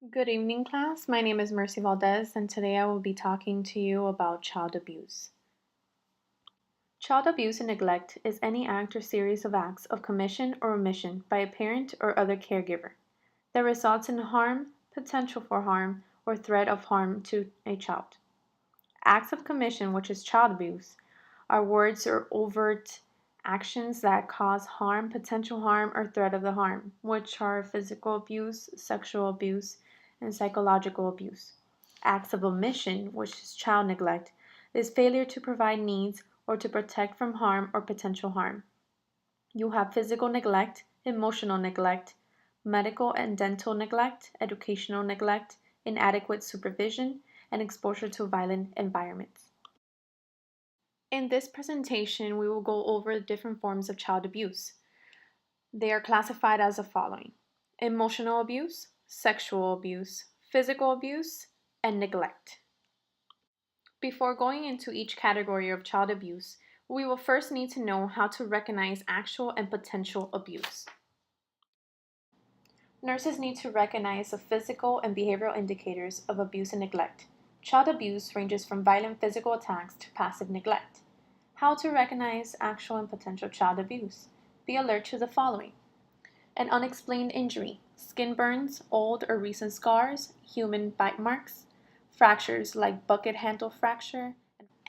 Good evening, class. My name is Mercy Valdez, and today I will be talking to you about child abuse. Child abuse and neglect is any act or series of acts of commission or omission by a parent or other caregiver that results in harm, potential for harm, or threat of harm to a child. Acts of commission, which is child abuse, are words or overt actions that cause harm, potential harm, or threat of the harm, which are physical abuse, sexual abuse, and psychological abuse. Acts of omission, which is child neglect, is failure to provide needs or to protect from harm or potential harm. You have physical neglect, emotional neglect, medical and dental neglect, educational neglect, inadequate supervision, and exposure to violent environments. In this presentation, we will go over the different forms of child abuse. They are classified as the following: emotional abuse, sexual abuse, physical abuse, and neglect. Before going into each category of child abuse, we will first need to know how to recognize actual and potential abuse. Nurses need to recognize the physical and behavioral indicators of abuse and neglect. Child abuse ranges from violent physical attacks to passive neglect. How to recognize actual and potential child abuse. Be alert to the following: an unexplained injury, skin burns, old or recent scars, human bite marks, fractures like bucket handle fracture,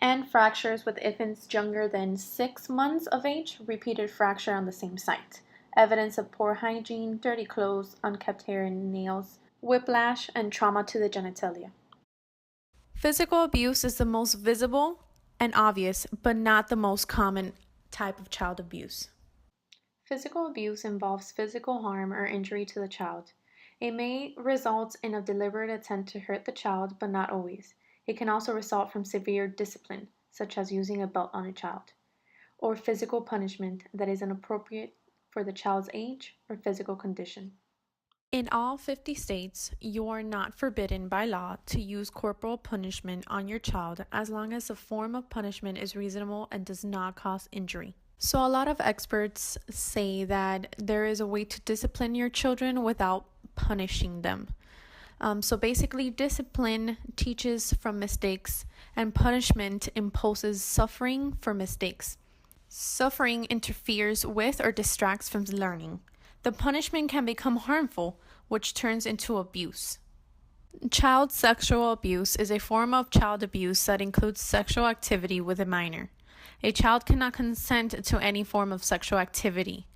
and fractures with infants younger than 6 months of age, repeated fracture on the same site, evidence of poor hygiene, dirty clothes, unkept hair and nails, whiplash, and trauma to the genitalia. Physical abuse is the most visible and obvious, but not the most common type of child abuse. Physical abuse involves physical harm or injury to the child. It may result in a deliberate attempt to hurt the child, but not always. It can also result from severe discipline, such as using a belt on a child, or physical punishment that is inappropriate for the child's age or physical condition. In all 50 states, you are not forbidden by law to use corporal punishment on your child as long as the form of punishment is reasonable and does not cause injury. So, a lot of experts say that there is a way to discipline your children without punishing them. So, basically, discipline teaches from mistakes, and punishment imposes suffering for mistakes. Suffering interferes with or distracts from learning. The punishment can become harmful, which turns into abuse. Child sexual abuse is a form of child abuse that includes sexual activity with a minor. A child cannot consent to any form of sexual activity.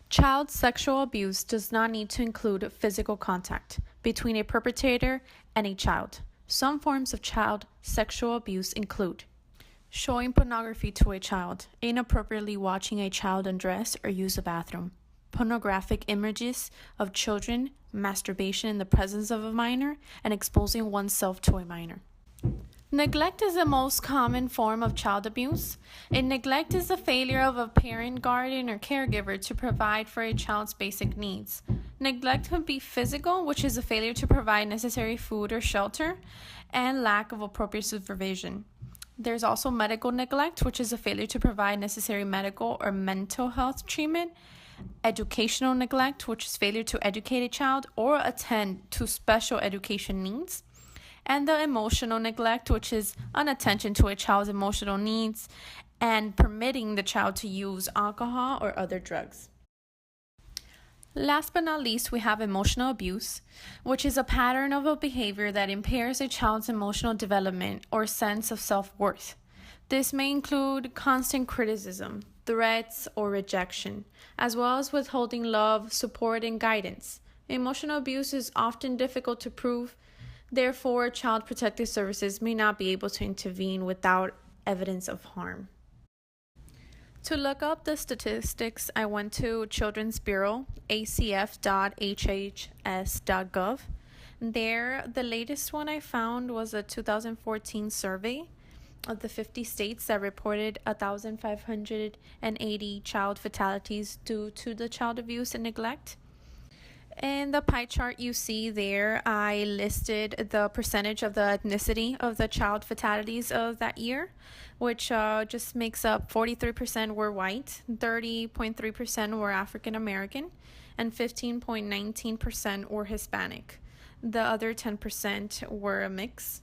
Child sexual abuse does not need to include physical contact between a perpetrator and a child. Some forms of child sexual abuse include showing pornography to a child, inappropriately watching a child undress or use a bathroom, pornographic images of children, masturbation in the presence of a minor, and exposing oneself to a minor. Neglect is the most common form of child abuse. And neglect is the failure of a parent, guardian, or caregiver to provide for a child's basic needs. Neglect could be physical, which is a failure to provide necessary food or shelter, and lack of appropriate supervision. There's also medical neglect, which is a failure to provide necessary medical or mental health treatment. Educational neglect, which is failure to educate a child or attend to special education needs. And the emotional neglect, which is inattention to a child's emotional needs and permitting the child to use alcohol or other drugs. Last but not least, we have emotional abuse, which is a pattern of a behavior that impairs a child's emotional development or sense of self-worth. This may include constant criticism, threats, or rejection, as well as withholding love, support, and guidance. Emotional abuse is often difficult to prove. Therefore, Child Protective Services may not be able to intervene without evidence of harm. To look up the statistics, I went to Children's Bureau, acf.hhs.gov. There, the latest one I found was a 2014 survey of the 50 states that reported 1,580 child fatalities due to the child abuse and neglect. In the pie chart you see there, I listed the percentage of the ethnicity of the child fatalities of that year, which just makes up 43% were white, 30.3% were African American, and 15.19% were Hispanic. The other 10% were a mix.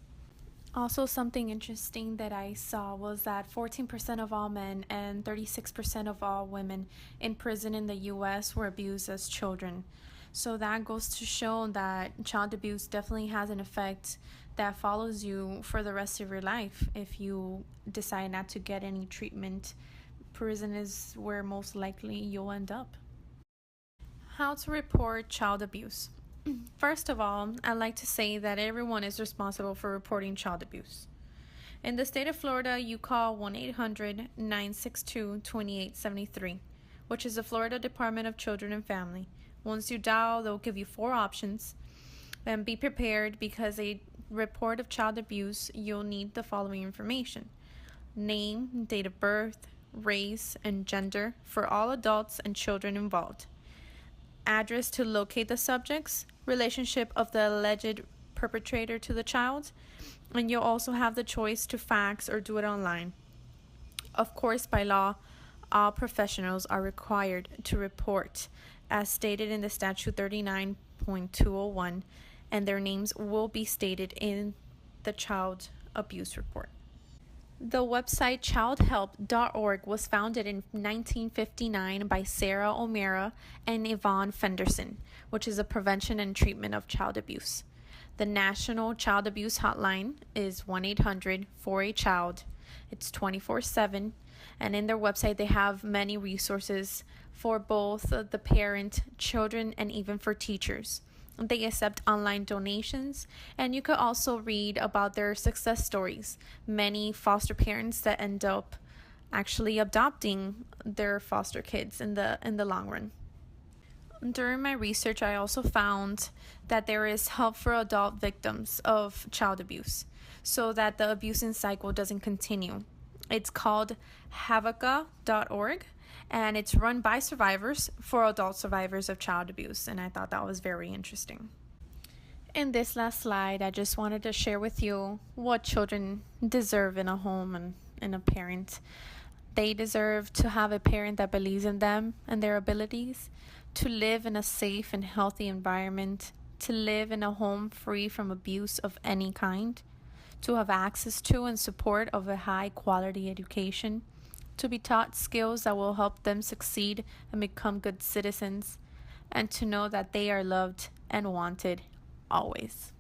Also, something interesting that I saw was that 14% of all men and 36% of all women in prison in the US were abused as children. So that goes to show that child abuse definitely has an effect that follows you for the rest of your life if you decide not to get any treatment. Prison is where most likely you'll end up. How to report child abuse. First of all, I'd like to say that everyone is responsible for reporting child abuse. In the state of Florida, you call 1-800-962-2873, which is the Florida Department of Children and Family. Once you dial, they'll give you 4 options. And be prepared because a report of child abuse, you'll need the following information: name, date of birth, race, and gender for all adults and children involved, address to locate the subjects, relationship of the alleged perpetrator to the child, and you'll also have the choice to fax or do it online. Of course, by law, all professionals are required to report, as stated in the statute 39.201, and their names will be stated in the child abuse report. The website childhelp.org was founded in 1959 by Sarah O'Meara and Yvonne Fenderson, which is a prevention and treatment of child abuse. The National Child Abuse Hotline is 1-800-4A-CHILD. It's 24/7, and in their website they have many resources for both the parent, children, and even for teachers. They accept online donations, and you could also read about their success stories. Many foster parents that end up actually adopting their foster kids in the long run. During my research, I also found that there is help for adult victims of child abuse so that the abusing cycle doesn't continue. It's called Havoca.org, and it's run by survivors for adult survivors of child abuse, and I thought that was very interesting. In this last slide, I just wanted to share with you what children deserve in a home and in a parent. They deserve to have a parent that believes in them and their abilities, to live in a safe and healthy environment, to live in a home free from abuse of any kind, to have access to and support of a high quality education, to be taught skills that will help them succeed and become good citizens, and to know that they are loved and wanted always.